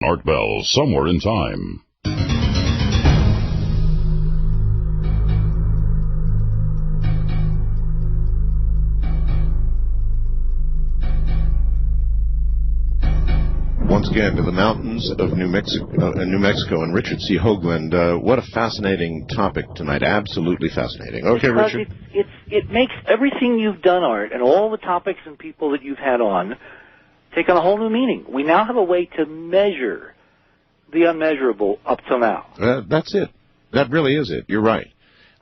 Art Bell, Somewhere in Time. Once again to the mountains of New Mexico and Richard C. Hoagland. What a fascinating topic tonight. Absolutely fascinating. Okay, because Richard. It makes everything you've done, Art, and all the topics and people that you've had on take on a whole new meaning. We now have a way to measure the unmeasurable up till now. That's it. That really is it. You're right.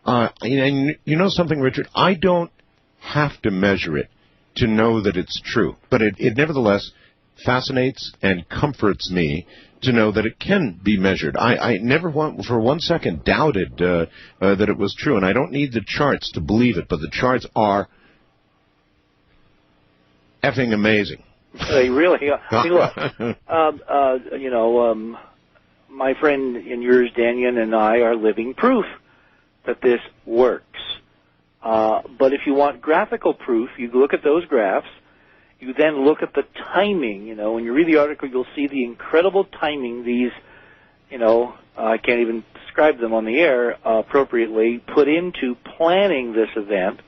And you know something, Richard? I don't have to measure it to know that it's true. But it nevertheless fascinates and comforts me to know that it can be measured. I never for one second doubted that it was true, and I don't need the charts to believe it, but the charts are effing amazing. They really are. I mean, look, my friend and yours, Daniel, and I are living proof that this works. But if you want graphical proof, you look at those graphs. You then look at the timing. When you read the article, you'll see the incredible timing these, I can't even describe them on the air appropriately, put into planning this event,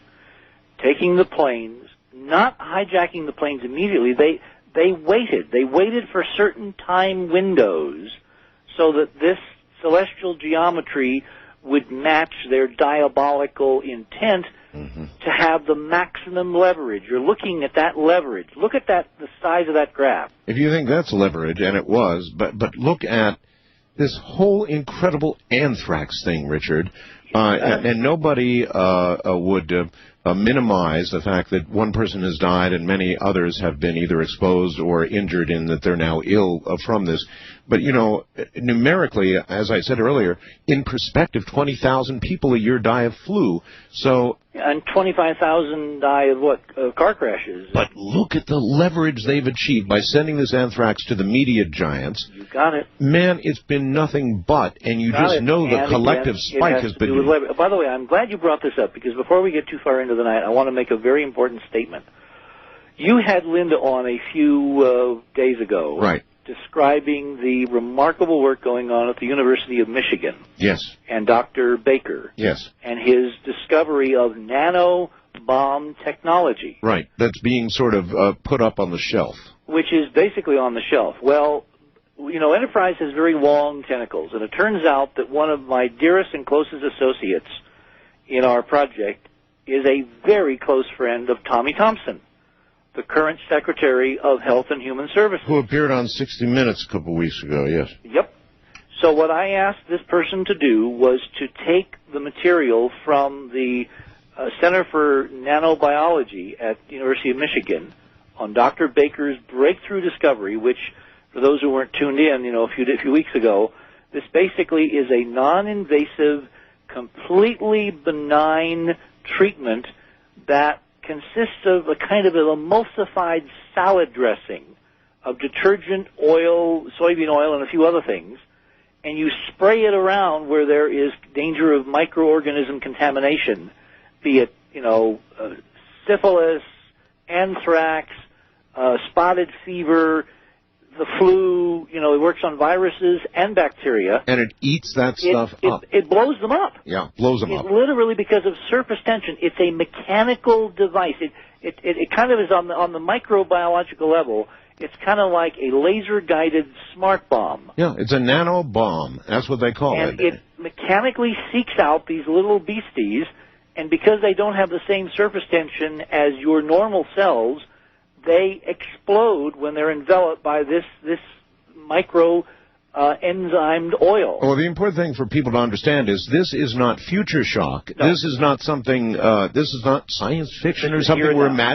taking the planes, not hijacking the planes immediately. They waited. They waited for certain time windows so that this celestial geometry would match their diabolical intent to have the maximum leverage. You're looking at that leverage. Look at the size of that graph. If you think that's leverage, and it was, but look at this whole incredible anthrax thing, Richard. And nobody would minimize the fact that one person has died and many others have been either exposed or injured in that they're now ill from this. But, numerically, as I said earlier, in perspective, 20,000 people a year die of flu. And 25,000 die of what? Car crashes. But look at the leverage they've achieved by sending this anthrax to the media giants. You got it. Man, it's been nothing but, and you just know the collective spike has been. By the way, I'm glad you brought this up, because before we get too far into the night, I want to make a very important statement. You had Linda on a few days ago. Right. Describing the remarkable work going on at the University of Michigan. Yes. And Dr. Baker. Yes. And his discovery of nano-bomb technology. Right. That's being sort of put up on the shelf. Which is basically on the shelf. Well, Enterprise has very long tentacles, and it turns out that one of my dearest and closest associates in our project is a very close friend of Tommy Thompson, the current Secretary of Health and Human Services. Who appeared on 60 Minutes a couple weeks ago, yes. Yep. So what I asked this person to do was to take the material from the Center for Nanobiology at the University of Michigan on Dr. Baker's breakthrough discovery, which, for those who weren't tuned in, a few weeks ago, this basically is a non-invasive, completely benign treatment that consists of a kind of an emulsified salad dressing of detergent, oil, soybean oil, and a few other things, and you spray it around where there is danger of microorganism contamination, be it, syphilis, anthrax, spotted fever, the flu, it works on viruses and bacteria. And it eats that stuff up. It blows them up. Yeah, blows them up. Literally because of surface tension. It's a mechanical device. It kind of is on the microbiological level. It's kind of like a laser-guided smart bomb. Yeah, it's a nano bomb. That's what they call it. And it mechanically seeks out these little beasties, and because they don't have the same surface tension as your normal cells, they explode when they're enveloped by this micro enzymed oil. Well, the important thing for people to understand is this is not future shock. No. This is not something, this is not science fiction or something we're imagining.